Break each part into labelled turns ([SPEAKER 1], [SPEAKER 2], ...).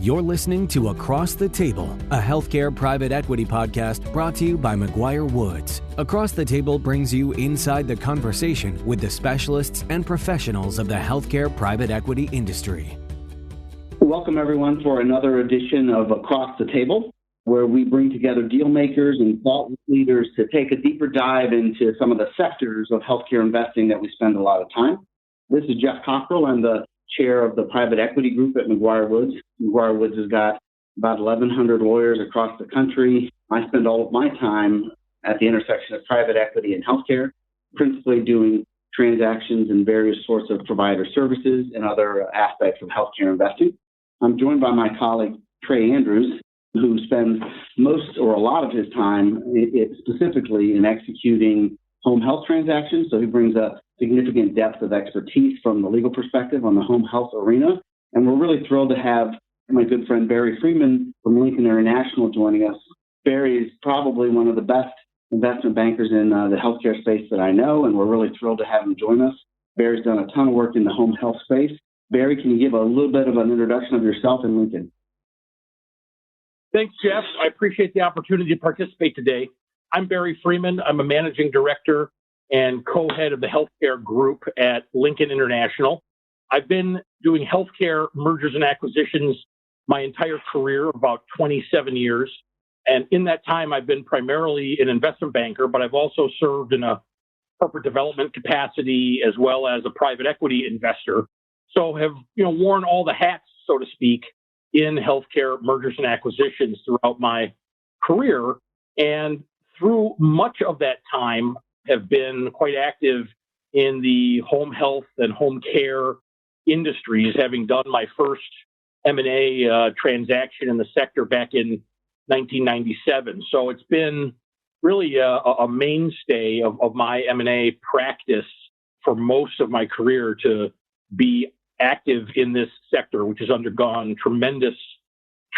[SPEAKER 1] You're listening to Across the Table, a healthcare private equity podcast brought to you by McGuireWoods. Across the Table brings you inside the conversation with the specialists and professionals of the healthcare private equity industry.
[SPEAKER 2] Welcome, everyone, for another edition of Across the Table, where we bring together deal makers and thought leaders to take a deeper dive into some of the sectors of healthcare investing that we spend a lot of time. This is Geoff Cockrell. I'm the chair of the private equity group at McGuireWoods. McGuireWoods has got about 1,100 lawyers across the country. I spend all of my time at the intersection of private equity and healthcare, principally doing transactions in various sorts of provider services and other aspects of healthcare investing. I'm joined by my colleague, Trey Andrews, who spends most or a lot of his time specifically in executing home health transactions. So he brings a significant depth of expertise from the legal perspective on the home health arena. And we're really thrilled to have my good friend Barry Freeman from Lincoln International joining us. Barry is probably one of the best investment bankers in the healthcare space that I know, and we're really thrilled to have him join us. Barry's done a ton of work in the home health space. Barry, can you give a little bit of an introduction of yourself and Lincoln?
[SPEAKER 3] Thanks, Jeff. I appreciate the opportunity to participate today. I'm Barry Freeman. I'm a managing director and co-head of the healthcare group at Lincoln International. I've been doing healthcare mergers and acquisitions my entire career, about 27 years. And in that time, I've been primarily an investment banker, but I've also served in a corporate development capacity as well as a private equity investor. So have worn all the hats, so to speak, in healthcare mergers and acquisitions throughout my career. And through much of that time, have been quite active in the home health and home care industries, having done my first M&A transaction in the sector back in 1997. So it's been really a mainstay of my M&A practice for most of my career to be active in this sector, which has undergone tremendous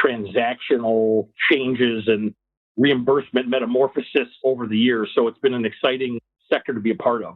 [SPEAKER 3] transactional changes and reimbursement metamorphosis over the years. So it's been an exciting sector to be a part of.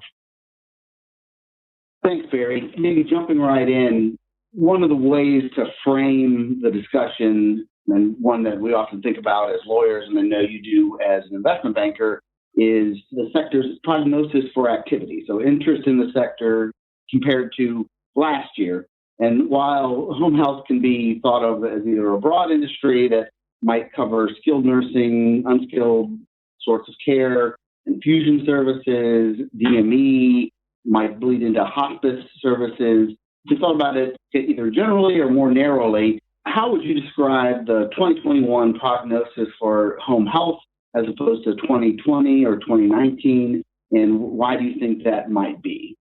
[SPEAKER 2] Thanks, Barry. Maybe jumping right in, one of the ways to frame the discussion, and one that we often think about as lawyers, and I know you do as an investment banker, is the sector's prognosis for activity. So interest in the sector compared to last year. And while home health can be thought of as either a broad industry that might cover skilled nursing, unskilled sorts of care, infusion services, DME, might bleed into hospice services. If you thought about it either generally or more narrowly, how would you describe the 2021 prognosis for home health as opposed to 2020 or 2019, and why do you think that might be?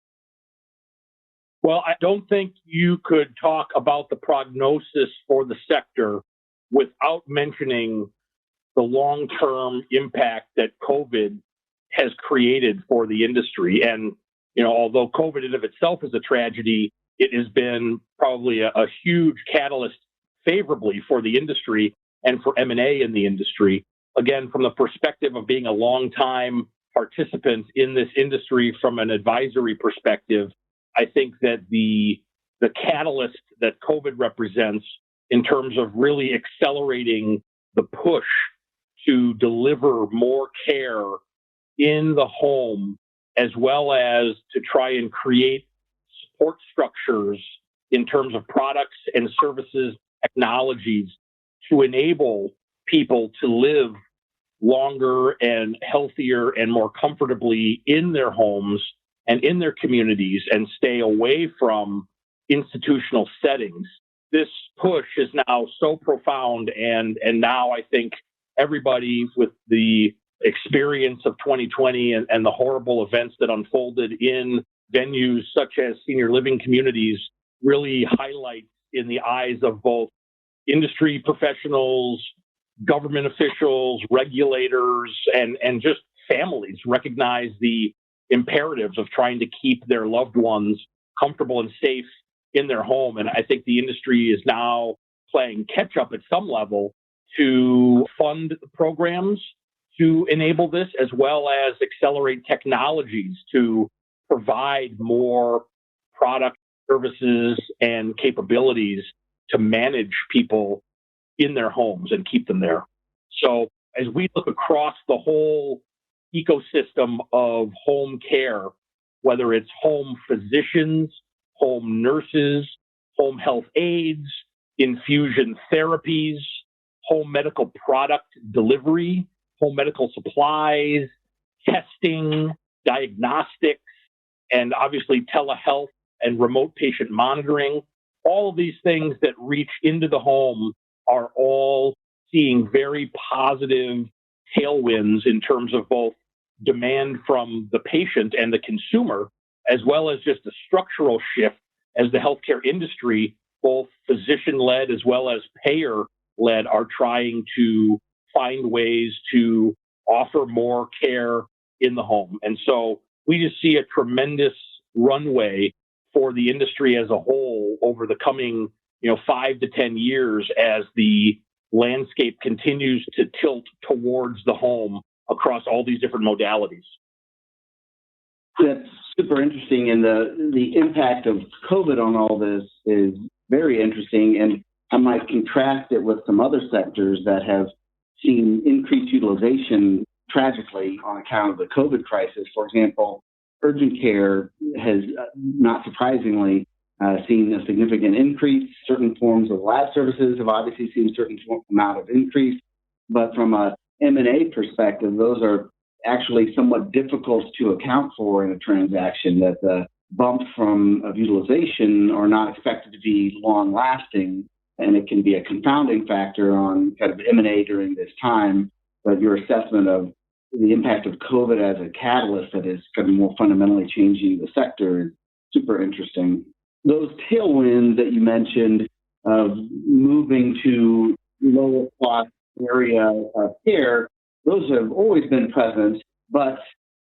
[SPEAKER 3] Well, I don't think you could talk about the prognosis for the sector without mentioning the long-term impact that COVID has created for the industry. And, although COVID in of itself is a tragedy, it has been probably a huge catalyst favorably for the industry and for M&A in the industry. Again, from the perspective of being a long-time participant in this industry from an advisory perspective, I think that the catalyst that COVID represents in terms of really accelerating the push to deliver more care in the home, as well as to try and create support structures in terms of products and services, technologies to enable people to live longer and healthier and more comfortably in their homes and in their communities and stay away from institutional settings. This push is now so profound, and now I think everybody with the experience of 2020 and the horrible events that unfolded in venues such as senior living communities really highlights in the eyes of both industry professionals, government officials, regulators, and just families recognize the imperatives of trying to keep their loved ones comfortable and safe in their home. And I think the industry is now playing catch up at some level to fund programs to enable this, as well as accelerate technologies to provide more product, services, and capabilities to manage people in their homes and keep them there. So as we look across the whole ecosystem of home care, whether it's home physicians, home nurses, home health aides, infusion therapies, home medical product delivery, home medical supplies, testing, diagnostics, and obviously telehealth and remote patient monitoring, all of these things that reach into the home are all seeing very positive tailwinds in terms of both demand from the patient and the consumer, as well as just a structural shift as the healthcare industry, both physician-led as well as payer-led, are trying to find ways to offer more care in the home. And so we just see a tremendous runway for the industry as a whole over the coming 5 to 10 years as the landscape continues to tilt towards the home across all these different modalities.
[SPEAKER 2] That's super interesting, and the impact of COVID on all this is very interesting, and I might contrast it with some other sectors that have seen increased utilization tragically on account of the COVID crisis. For example, urgent care has, not surprisingly, seen a significant increase. Certain forms of lab services have obviously seen a certain amount of increase, but from a M&A perspective, those are actually somewhat difficult to account for in a transaction, that the bumps of utilization are not expected to be long-lasting, and it can be a confounding factor on kind of M&A during this time. But your assessment of the impact of COVID as a catalyst that is kind of more fundamentally changing the sector is super interesting. Those tailwinds that you mentioned of moving to lower cost area of care, those have always been present, but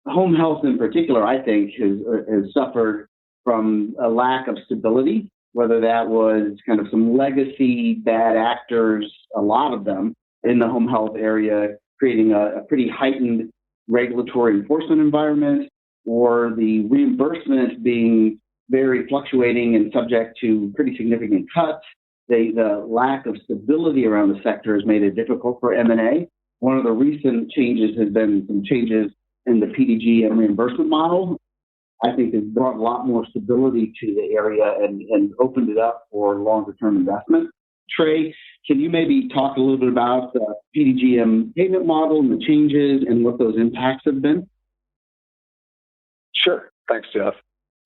[SPEAKER 2] home health in particular, I think, has suffered from a lack of stability, whether that was kind of some legacy bad actors, a lot of them in the home health area, creating a pretty heightened regulatory enforcement environment, or the reimbursement being very fluctuating and subject to pretty significant cuts. The lack of stability around the sector has made it difficult for M&A. One of the recent changes has been some changes in the PDGM reimbursement model. I think has brought a lot more stability to the area and opened it up for longer term investment. Trey, can you maybe talk a little bit about the PDGM payment model and the changes and what those impacts have been?
[SPEAKER 4] Sure. Thanks, Geoff.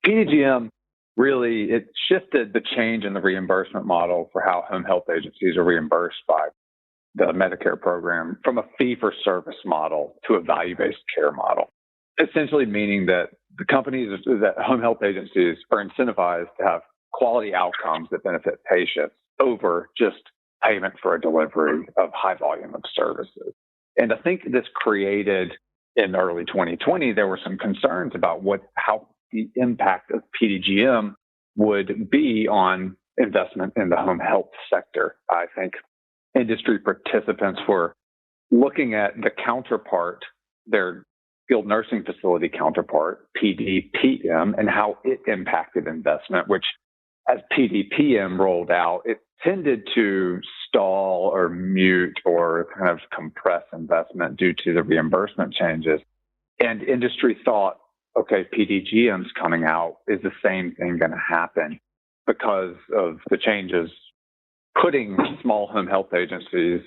[SPEAKER 4] PDGM really, it shifted the change in the reimbursement model for how home health agencies are reimbursed by the Medicare program from a fee-for-service model to a value-based care model, essentially meaning that the companies, that home health agencies are incentivized to have quality outcomes that benefit patients over just payment for a delivery of high volume of services. And I think this created, in early 2020, there were some concerns about how the impact of PDGM would be on investment in the home health sector. I think industry participants were looking at the counterpart, their skilled nursing facility counterpart, PDPM, and how it impacted investment, which as PDPM rolled out, it tended to stall or mute or kind of compress investment due to the reimbursement changes. And industry thought, okay, PDGM's coming out. Is the same thing going to happen because of the changes, putting small home health agencies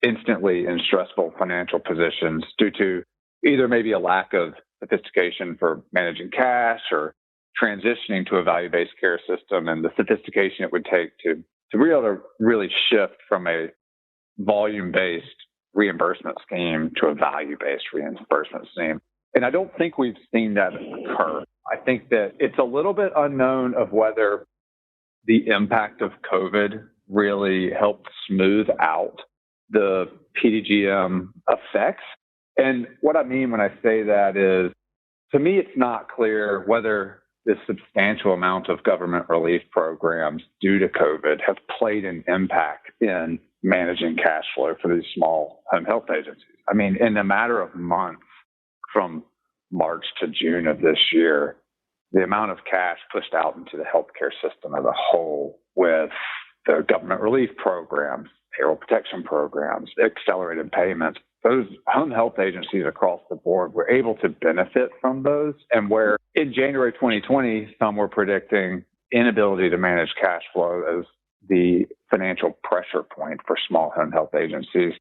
[SPEAKER 4] instantly in stressful financial positions due to either maybe a lack of sophistication for managing cash or transitioning to a value-based care system and the sophistication it would take to be able to really shift from a volume-based reimbursement scheme to a value-based reimbursement scheme. And I don't think we've seen that occur. I think that it's a little bit unknown of whether the impact of COVID really helped smooth out the PDGM effects. And what I mean when I say that is, to me, it's not clear whether this substantial amount of government relief programs due to COVID have played an impact in managing cash flow for these small home health agencies. I mean, in a matter of months, from March to June of this year, the amount of cash pushed out into the healthcare system as a whole with the government relief programs, payroll protection programs, accelerated payments. Those home health agencies across the board were able to benefit from those. And where in January 2020, some were predicting inability to manage cash flow as the financial pressure point for small home health agencies,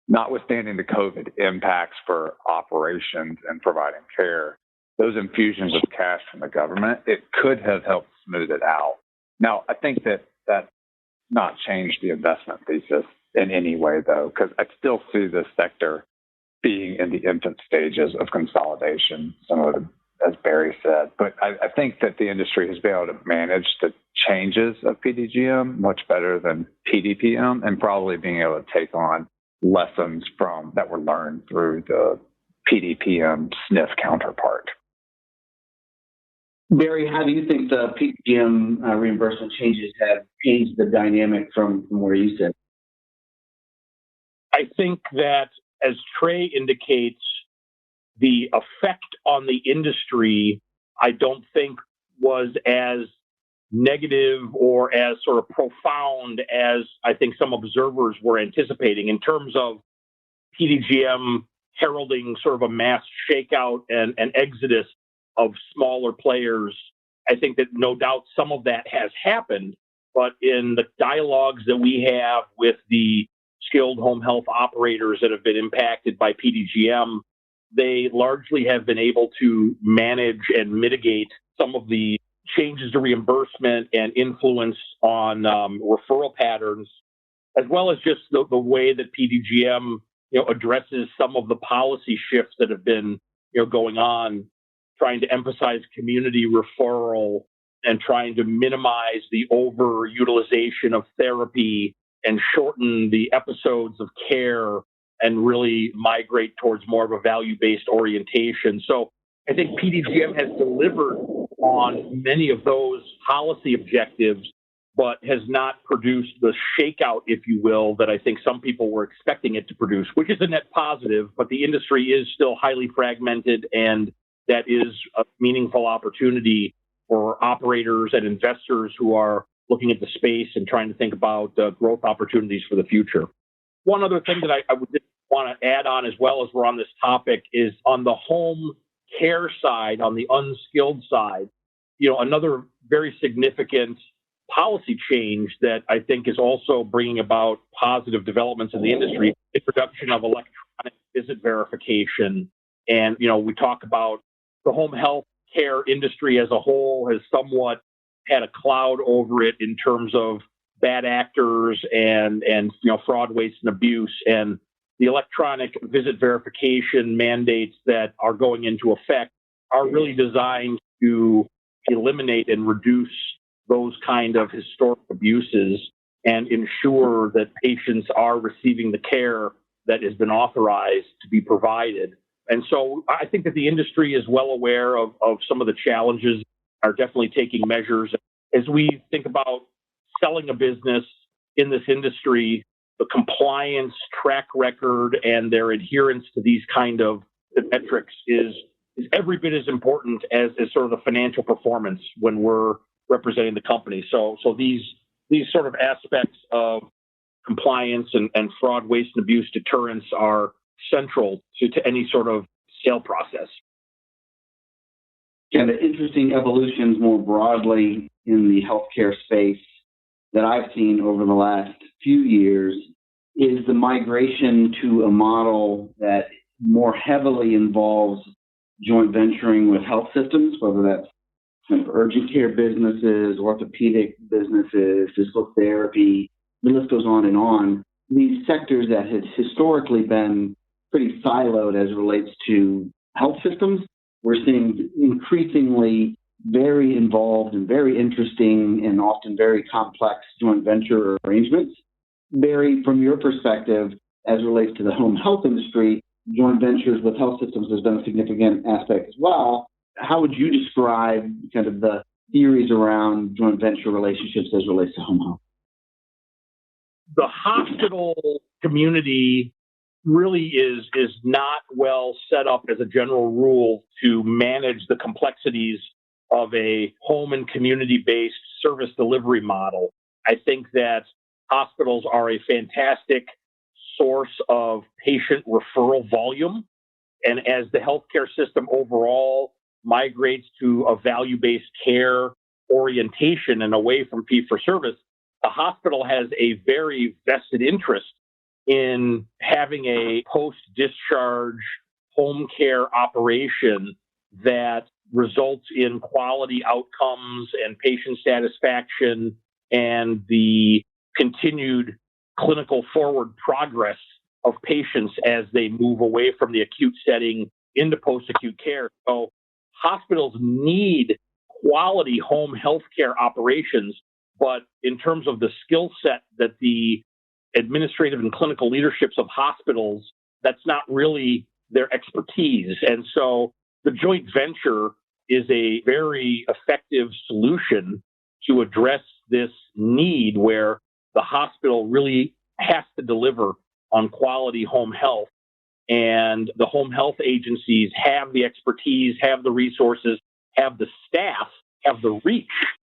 [SPEAKER 4] notwithstanding the COVID impacts for operations and providing care, those infusions of cash from the government, it could have helped smooth it out. Now, I think that's not changed the investment thesis in any way, though, because I still see this sector being in the infant stages of consolidation, as Barry said. But I think that the industry has been able to manage the changes of PDGM much better than PDPM, and probably being able to take on lessons that were learned through the PDPM SNF counterpart.
[SPEAKER 2] Barry, how do you think the PDGM reimbursement changes have changed the dynamic from where you sit?
[SPEAKER 3] I think that, as Trey indicates, the effect on the industry, I don't think was as negative or as sort of profound as I think some observers were anticipating in terms of PDGM heralding sort of a mass shakeout and exodus of smaller players. I think that no doubt some of that has happened, but in the dialogues that we have with the skilled home health operators that have been impacted by PDGM, they largely have been able to manage and mitigate some of the changes to reimbursement and influence on referral patterns, as well as just the way that PDGM addresses some of the policy shifts that have been going on, trying to emphasize community referral and trying to minimize the overutilization of therapy and shorten the episodes of care and really migrate towards more of a value-based orientation. So I think PDGM has delivered on many of those policy objectives, but has not produced the shakeout, if you will, that I think some people were expecting it to produce, which is a net positive, but the industry is still highly fragmented, and that is a meaningful opportunity for operators and investors who are looking at the space and trying to think about growth opportunities for the future. One other thing that I would just want to add on as well as we're on this topic is on the home care side, on the unskilled side, another very significant policy change that I think is also bringing about positive developments in the industry, introduction of electronic visit verification. And, we talk about the home health care industry as a whole has somewhat had a cloud over it in terms of bad actors and fraud, waste, and abuse. And the electronic visit verification mandates that are going into effect are really designed to eliminate and reduce those kind of historic abuses and ensure that patients are receiving the care that has been authorized to be provided. And so I think that the industry is well aware of some of the challenges, are definitely taking measures. As we think about selling a business in this industry, the compliance track record and their adherence to these kind of metrics is every bit as important as sort of the financial performance when we're representing the company. So these sort of aspects of compliance and fraud, waste, and abuse deterrence are central to any sort of sale process.
[SPEAKER 2] Yeah, the interesting evolutions more broadly in the healthcare space that I've seen over the last few years is the migration to a model that more heavily involves joint venturing with health systems, whether that's kind of urgent care businesses, orthopedic businesses, physical therapy, the list goes on and on. These sectors that had historically been pretty siloed as it relates to health systems, we're seeing increasingly very involved and very interesting and often very complex joint venture arrangements. Barry, from your perspective, as it relates to the home health industry, joint ventures with health systems has been a significant aspect as well. How would you describe kind of the theories around joint venture relationships as it relates to home health?
[SPEAKER 3] The hospital community really is not well set up as a general rule to manage the complexities of a home and community-based service delivery model. I think that Hospitals are a fantastic source of patient referral volume. And as the healthcare system overall migrates to a value-based care orientation and away from fee-for-service, the hospital has a very vested interest in having a post-discharge home care operation that results in quality outcomes and patient satisfaction and the continued clinical forward progress of patients as they move away from the acute setting into post-acute care. So hospitals need quality home health care operations, but in terms of the skill set that the administrative and clinical leaderships of hospitals, that's not really their expertise. And so the joint venture is a very effective solution to address this need where the hospital really has to deliver on quality home health. And the home health agencies have the expertise, have the resources, have the staff, have the reach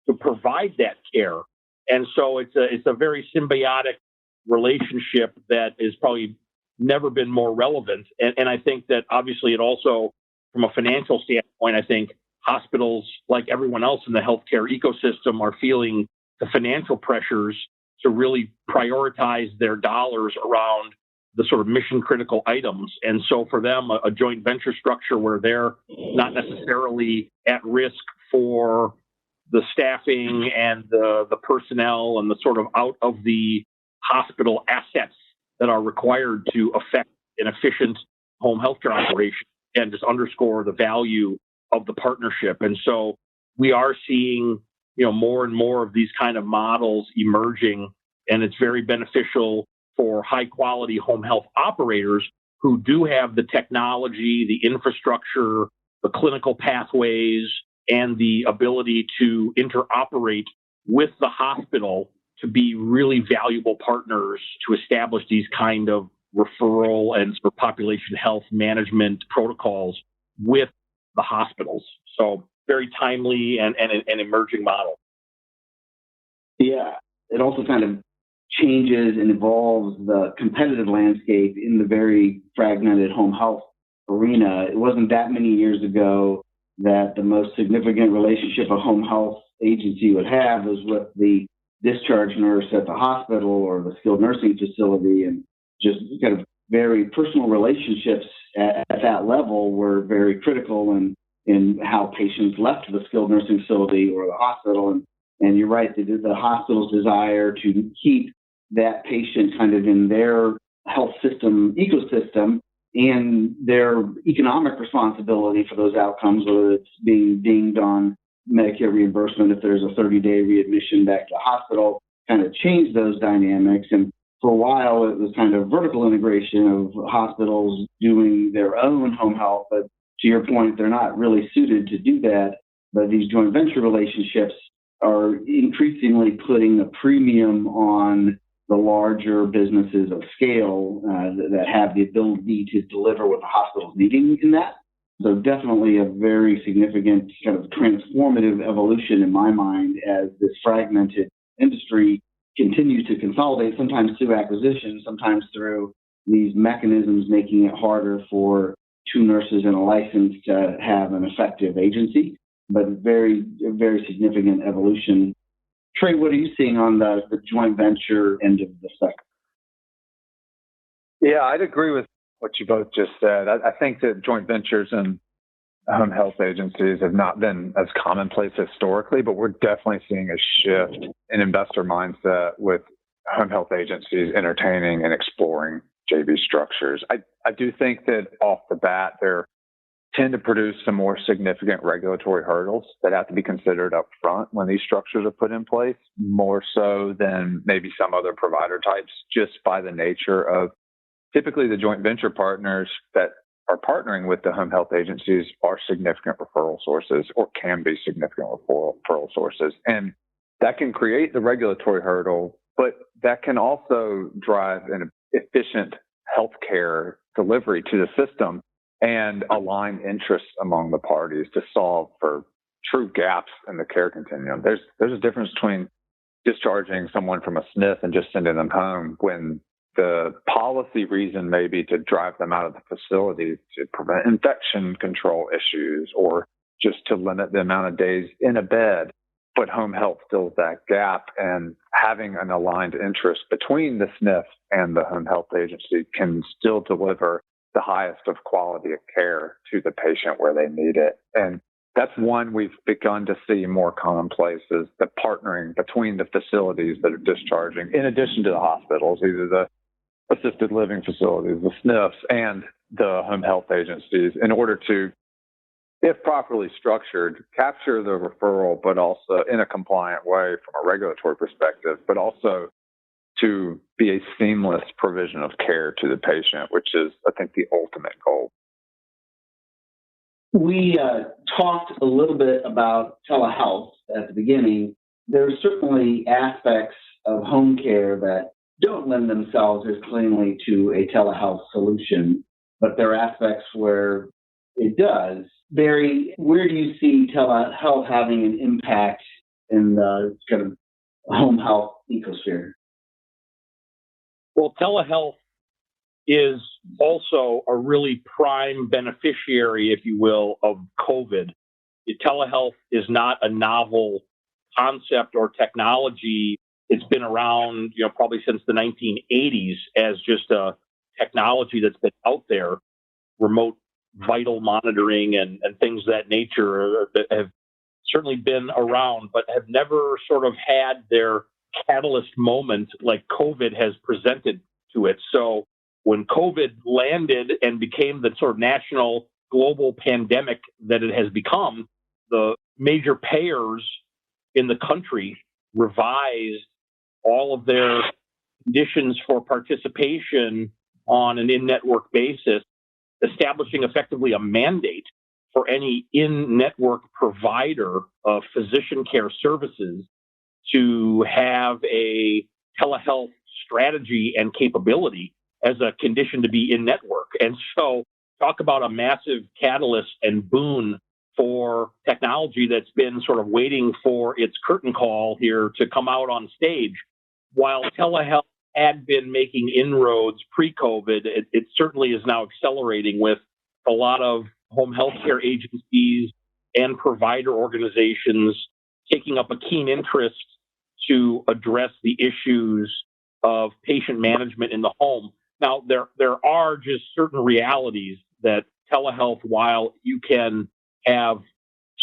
[SPEAKER 3] to provide that care. And so it's a very symbiotic relationship that is probably never been more relevant. And I think that obviously it also, from a financial standpoint, I think hospitals, like everyone else in the healthcare ecosystem, are feeling the financial pressures to really prioritize their dollars around the sort of mission critical items. And so for them, a joint venture structure where they're not necessarily at risk for the staffing and the personnel and the sort of out of the hospital assets that are required to effect an efficient home healthcare operation, and just underscore the value of the partnership. And so we are seeing, more and more of these kind of models emerging, and it's very beneficial for high quality home health operators who do have the technology, the infrastructure, the clinical pathways, and the ability to interoperate with the hospital to be really valuable partners to establish these kind of referral and sort of population health management protocols with the hospitals. So very timely and an emerging model.
[SPEAKER 2] Yeah, it also kind of changes and evolves the competitive landscape in the very fragmented home health arena. It wasn't that many years ago that the most significant relationship a home health agency would have was with the discharge nurse at the hospital or the skilled nursing facility, and just kind of very personal relationships at that level were very critical in how patients left the skilled nursing facility or the hospital. And you're right, the hospital's desire to keep that patient kind of in their health system ecosystem and their economic responsibility for those outcomes, whether it's being dinged on Medicare reimbursement if there's a 30-day readmission back to the hospital, kind of changed those dynamics. And for a while, it was kind of vertical integration of hospitals doing their own home health. But to your point, they're not really suited to do that. But these joint venture relationships are increasingly putting a premium on the larger businesses of scale that have the ability to deliver what the hospital's needing in that. So definitely a very significant kind of transformative evolution in my mind as this fragmented industry continues to consolidate, sometimes through acquisition, sometimes through these mechanisms making it harder for two nurses and a license to have an effective agency, but very, very significant evolution. Trey, what are you seeing on the joint venture end of the spectrum?
[SPEAKER 4] Yeah, I'd agree with what you both just said. I think that joint ventures and home health agencies have not been as commonplace historically, but we're definitely seeing a shift in investor mindset with home health agencies entertaining and exploring JV structures. I do think that off the bat, there tend to produce some more significant regulatory hurdles that have to be considered up front when these structures are put in place, more so than maybe some other provider types, just by the nature of typically the joint venture partners that are partnering with the home health agencies are significant referral sources or can be significant referral sources. And that can create the regulatory hurdle, but that can also drive an efficient healthcare delivery to the system and align interests among the parties to solve for true gaps in the care continuum. There's a difference between discharging someone from a SNF and just sending them home when the policy reason may be to drive them out of the facility to prevent infection control issues or just to limit the amount of days in a bed. But home health fills that gap, and having an aligned interest between the SNF and the home health agency can still deliver the highest of quality of care to the patient where they need it. And that's one we've begun to see more commonplace, is the partnering between the facilities that are discharging, in addition to the hospitals, either the assisted living facilities, the SNFs, and the home health agencies, in order to, if properly structured, capture the referral, but also in a compliant way from a regulatory perspective, but also to be a seamless provision of care to the patient, which is, I think, the ultimate goal.
[SPEAKER 2] We talked a little bit about telehealth at the beginning. There are certainly aspects of home care that don't lend themselves as cleanly to a telehealth solution, but there are aspects where it does. Barry, where do you see telehealth having an impact in the kind of home health ecosphere?
[SPEAKER 3] Well, telehealth is also a really prime beneficiary, if you will, of COVID. Telehealth is not a novel concept or technology. It's been around, probably since the 1980s as just a technology that's been out there. Remote vital monitoring and things of that nature that have certainly been around, but have never sort of had their catalyst moment like COVID has presented to it. So when COVID landed and became the sort of national global pandemic that it has become, the major payers in the country revised all of their conditions for participation on an in-network basis, establishing effectively a mandate for any in-network provider of physician care services to have a telehealth strategy and capability as a condition to be in-network. And so talk about a massive catalyst and boon for technology that's been sort of waiting for its curtain call here to come out on stage. While telehealth had been making inroads pre-COVID, it certainly is now accelerating with a lot of home health care agencies and provider organizations taking up a keen interest to address the issues of patient management in the home. Now, there are just certain realities that telehealth, while you can have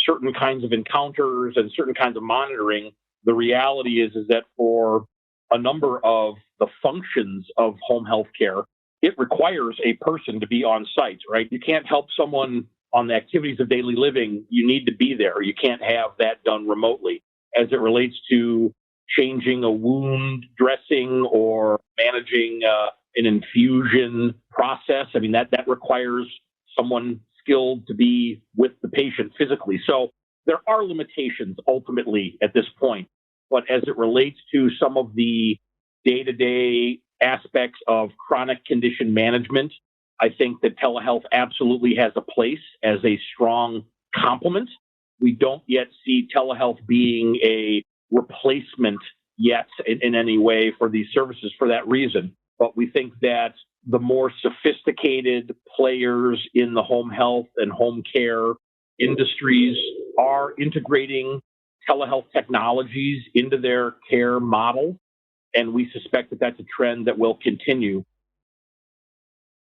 [SPEAKER 3] certain kinds of encounters and certain kinds of monitoring, the reality is that for a number of the functions of home health care, it requires a person to be on site, right? You can't help someone on the activities of daily living. You need to be there. You can't have that done remotely. As it relates to changing a wound dressing or managing an infusion process, I mean, that requires someone skilled to be with the patient physically. So there are limitations ultimately at this point. But as it relates to some of the day-to-day aspects of chronic condition management, I think that telehealth absolutely has a place as a strong complement. We don't yet see telehealth being a replacement yet in any way for these services for that reason. But we think that the more sophisticated players in the home health and home care industries are integrating telehealth technologies into their care model, and we suspect that that's a trend that will continue.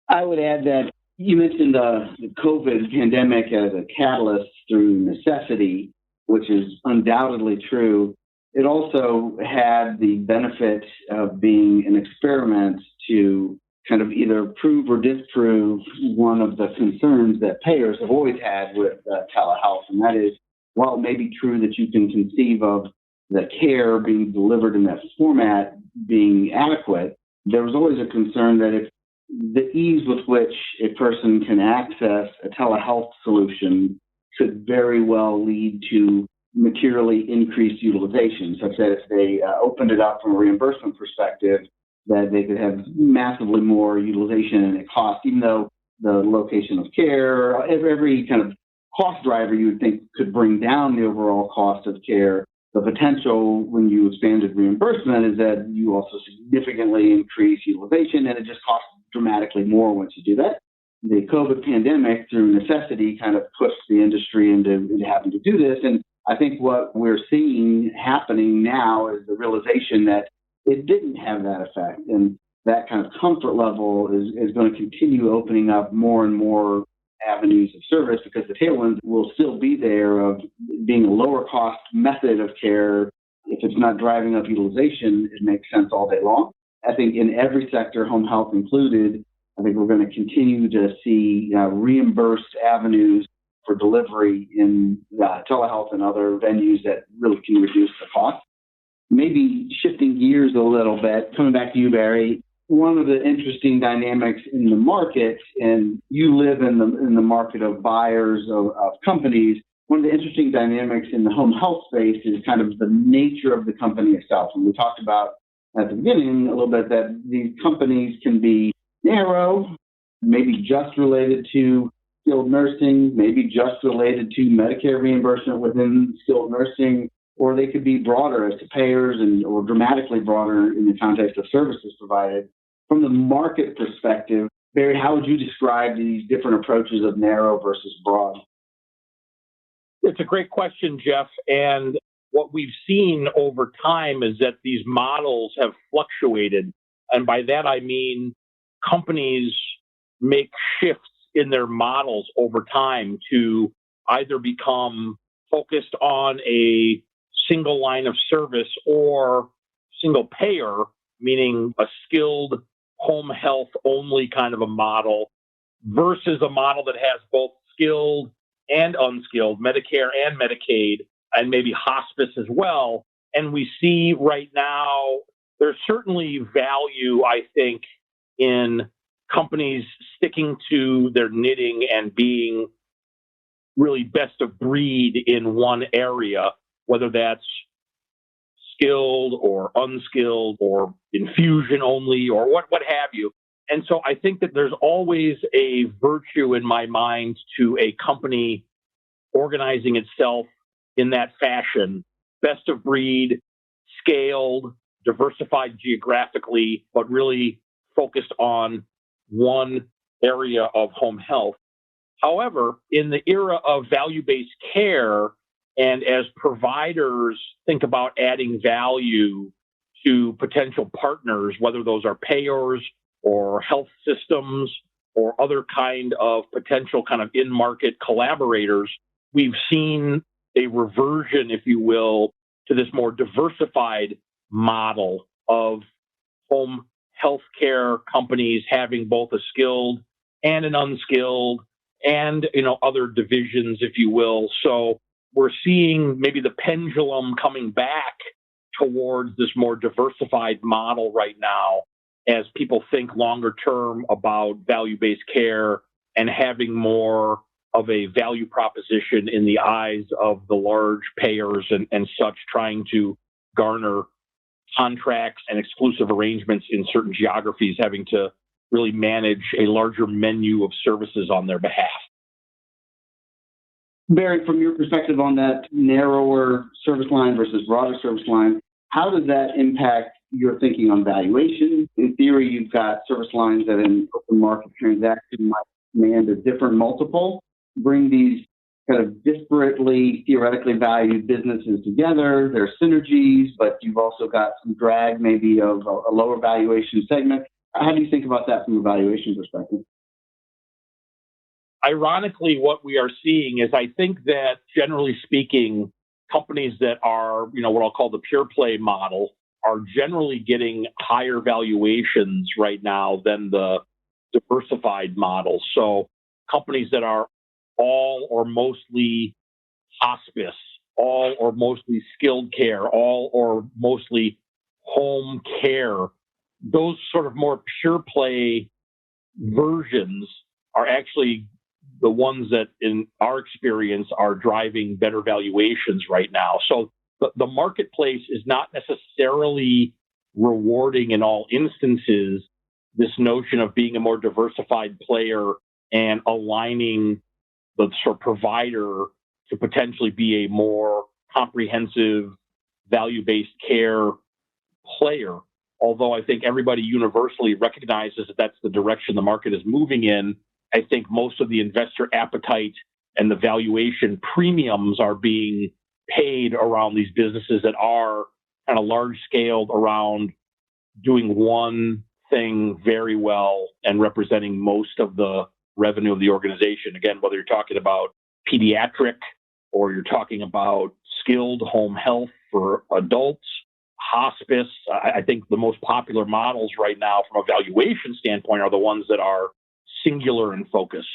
[SPEAKER 2] I would add that you mentioned the COVID pandemic as a catalyst through necessity, which is undoubtedly true. It also had the benefit of being an experiment to kind of either prove or disprove one of the concerns that payers have always had with telehealth, and that is, while it may be true that you can conceive of the care being delivered in that format being adequate, there was always a concern that if the ease with which a person can access a telehealth solution could very well lead to materially increased utilization, such that if they opened it up from a reimbursement perspective, that they could have massively more utilization and it cost, even though the location of care, every kind of cost driver you would think could bring down the overall cost of care, the potential when you expanded reimbursement is that you also significantly increase utilization, and it just costs dramatically more once you do that. The COVID pandemic, through necessity, kind of pushed the industry into having to do this. And I think what we're seeing happening now is the realization that it didn't have that effect. And that kind of comfort level is going to continue opening up more and more avenues of service, because the tailwinds will still be there of being a lower cost method of care. If it's not driving up utilization, it makes sense all day long. I think in every sector, home health included, I think we're going to continue to see reimbursed avenues for delivery in telehealth and other venues that really can reduce the cost. Maybe shifting gears a little bit, coming back to you, Barry, one of the interesting dynamics in the market, and you live in the market of buyers of companies, one of the interesting dynamics in the home health space is kind of the nature of the company itself. And we talked about at the beginning a little bit that these companies can be narrow, maybe just related to skilled nursing, maybe just related to Medicare reimbursement within skilled nursing, or they could be broader as to payers or dramatically broader in the context of services provided. From the market perspective, Barry, how would you describe these different approaches of narrow versus broad?
[SPEAKER 3] It's a great question, Geoff. And what we've seen over time is that these models have fluctuated. And by that, I mean companies make shifts in their models over time to either become focused on a single line of service or single payer, meaning a skilled home health only kind of a model, versus a model that has both skilled and unskilled, Medicare and Medicaid, and maybe hospice as well. And we see right now there's certainly value, I think, in companies sticking to their knitting and being really best of breed in one area, whether that's skilled or unskilled or infusion only or what have you. And so I think that there's always a virtue in my mind to a company organizing itself in that fashion, best of breed, scaled, diversified geographically, but really focused on one area of home health. However, in the era of value-based care, and as providers think about adding value to potential partners, whether those are payers or health systems or other kind of potential kind of in-market collaborators, we've seen a reversion, if you will, to this more diversified model of home healthcare companies having both a skilled and an unskilled and, other divisions, if you will. So we're seeing maybe the pendulum coming back towards this more diversified model right now as people think longer term about value-based care and having more of a value proposition in the eyes of the large payers and such, trying to garner contracts and exclusive arrangements in certain geographies, having to really manage a larger menu of services on their behalf.
[SPEAKER 2] Barry, from your perspective on that narrower service line versus broader service line, how does that impact your thinking on valuation? In theory, you've got service lines that in open market transaction might command a different multiple, bring these kind of disparately, theoretically valued businesses together. There are synergies, but you've also got some drag maybe of a lower valuation segment. How do you think about that from a valuation perspective?
[SPEAKER 3] Ironically, what we are seeing is I think that generally speaking, companies that are, what I'll call the pure play model are generally getting higher valuations right now than the diversified model. So companies that are all or mostly hospice, all or mostly skilled care, all or mostly home care, those sort of more pure play versions are actually the ones that, in our experience, are driving better valuations right now. So the marketplace is not necessarily rewarding in all instances this notion of being a more diversified player and aligning the sort of provider to potentially be a more comprehensive value-based care player. Although I think everybody universally recognizes that that's the direction the market is moving in, I think most of the investor appetite and the valuation premiums are being paid around these businesses that are kind of large-scaled around doing one thing very well and representing most of the revenue of the organization. Again, whether you're talking about pediatric or you're talking about skilled home health for adults, hospice, I think the most popular models right now from a valuation standpoint are the ones that are singular in focus.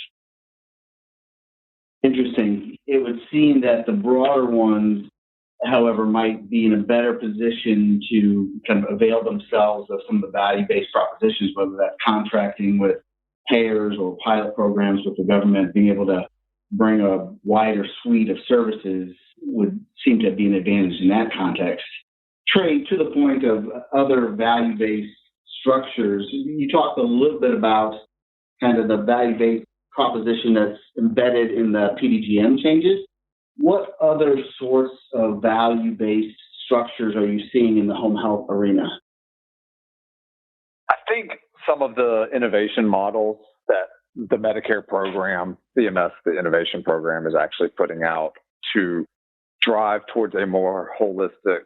[SPEAKER 2] Interesting. It would seem that the broader ones, however, might be in a better position to kind of avail themselves of some of the value-based propositions, whether that's contracting with payers or pilot programs with the government. Being able to bring a wider suite of services would seem to be an advantage in that context. Trey, to the point of other value-based structures, you talked a little bit about kind of the value-based proposition that's embedded in the PDGM changes. What other sorts of value-based structures are you seeing in the home health arena?
[SPEAKER 4] I think some of the innovation models that the Medicare program, CMS, the innovation program, is actually putting out to drive towards a more holistic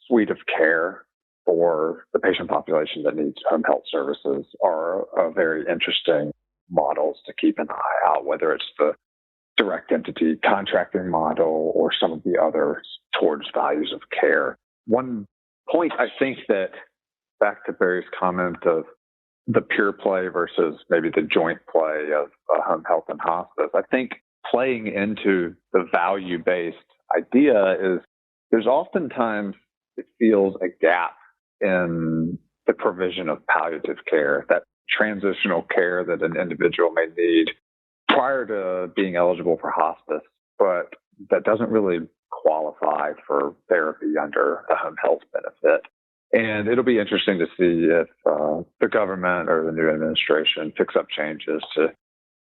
[SPEAKER 4] suite of care for the patient population that needs home health services are very interesting models to keep an eye out, whether it's the direct entity contracting model or some of the others towards values of care. One point, I think that back to Barry's comment of the pure play versus maybe the joint play of home health and hospice, I think playing into the value-based idea is there's oftentimes it feels a gap in the provision of palliative care, that transitional care that an individual may need prior to being eligible for hospice, but that doesn't really qualify for therapy under a home health benefit. And it'll be interesting to see if the government or the new administration picks up changes to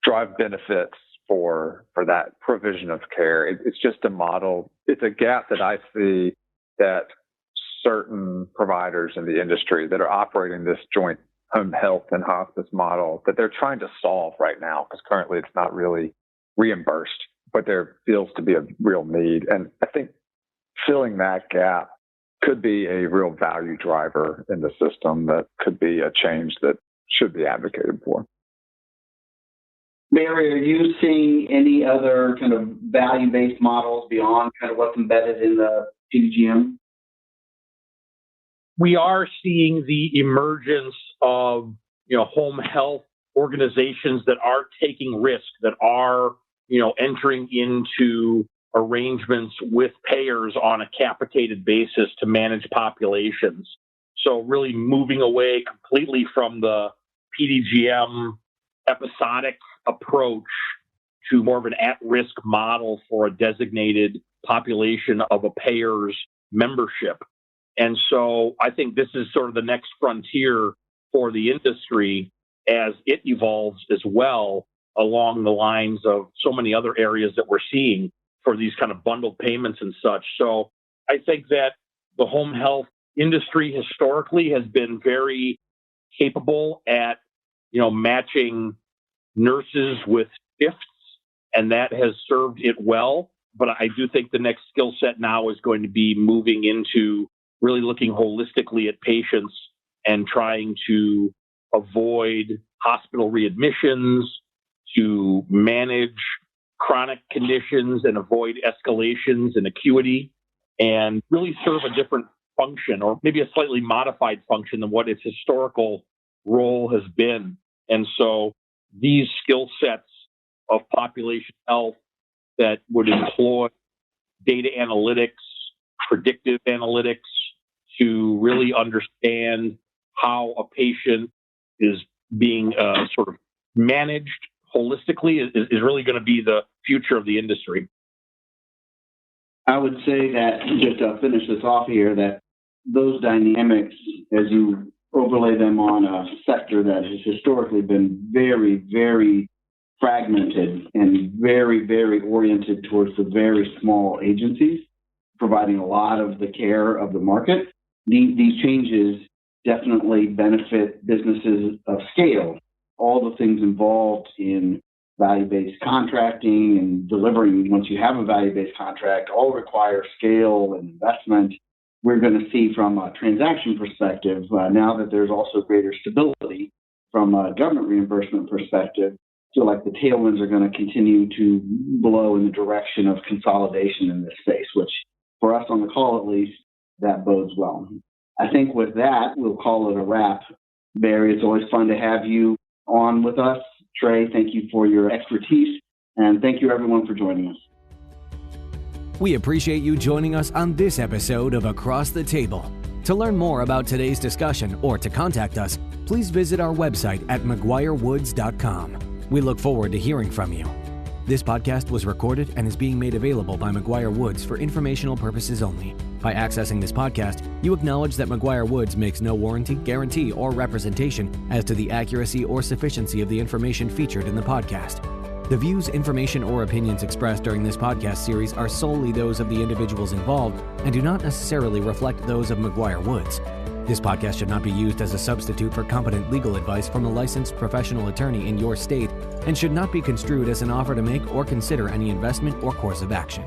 [SPEAKER 4] drive benefits for that provision of care. It's just a model. It's a gap that I see that certain providers in the industry that are operating this joint home health and hospice model that they're trying to solve right now, because currently it's not really reimbursed, but there feels to be a real need. And I think filling that gap could be a real value driver in the system that could be a change that should be advocated for.
[SPEAKER 2] Mary, are you seeing any other kind of value-based models beyond kind of what's embedded in the PDGM?
[SPEAKER 3] We are seeing the emergence of, home health organizations that are taking risk, that are, entering into arrangements with payers on a capitated basis to manage populations. So really moving away completely from the PDGM episodic approach to more of an at-risk model for a designated population of a payer's membership. And so I think this is sort of the next frontier for the industry as it evolves as well, along the lines of so many other areas that we're seeing for these kind of bundled payments and such. So I think that the home health industry historically has been very capable at, matching nurses with shifts, and that has served it well. But I do think the next skill set now is going to be moving into really looking holistically at patients and trying to avoid hospital readmissions, to manage chronic conditions and avoid escalations in acuity, and really serve a different function, or maybe a slightly modified function than what its historical role has been. And so these skill sets of population health that would employ data analytics, predictive analytics, to really understand how a patient is being sort of managed holistically is really going to be the future of the industry.
[SPEAKER 2] I would say that, just to finish this off here, that those dynamics, as you overlay them on a sector that has historically been very, very fragmented and very, very oriented towards the very small agencies, providing a lot of the care of the market. These changes definitely benefit businesses of scale. All the things involved in value-based contracting and delivering once you have a value-based contract all require scale and investment. We're going to see from a transaction perspective, now that there's also greater stability from a government reimbursement perspective, feel like the tailwinds are going to continue to blow in the direction of consolidation in this space, which for us on the call at least, that bodes well. I think with that, we'll call it a wrap. Barry, it's always fun to have you on with us. Trey, thank you for your expertise, and thank you everyone for joining us.
[SPEAKER 1] We appreciate you joining us on this episode of Across the Table. To learn more about today's discussion or to contact us, please visit our website at McGuireWoods.com. We look forward to hearing from you. This podcast was recorded and is being made available by McGuireWoods for informational purposes only. By accessing this podcast, you acknowledge that McGuireWoods makes no warranty, guarantee, or representation as to the accuracy or sufficiency of the information featured in the podcast. The views, information, or opinions expressed during this podcast series are solely those of the individuals involved and do not necessarily reflect those of McGuireWoods. This podcast should not be used as a substitute for competent legal advice from a licensed professional attorney in your state and should not be construed as an offer to make or consider any investment or course of action.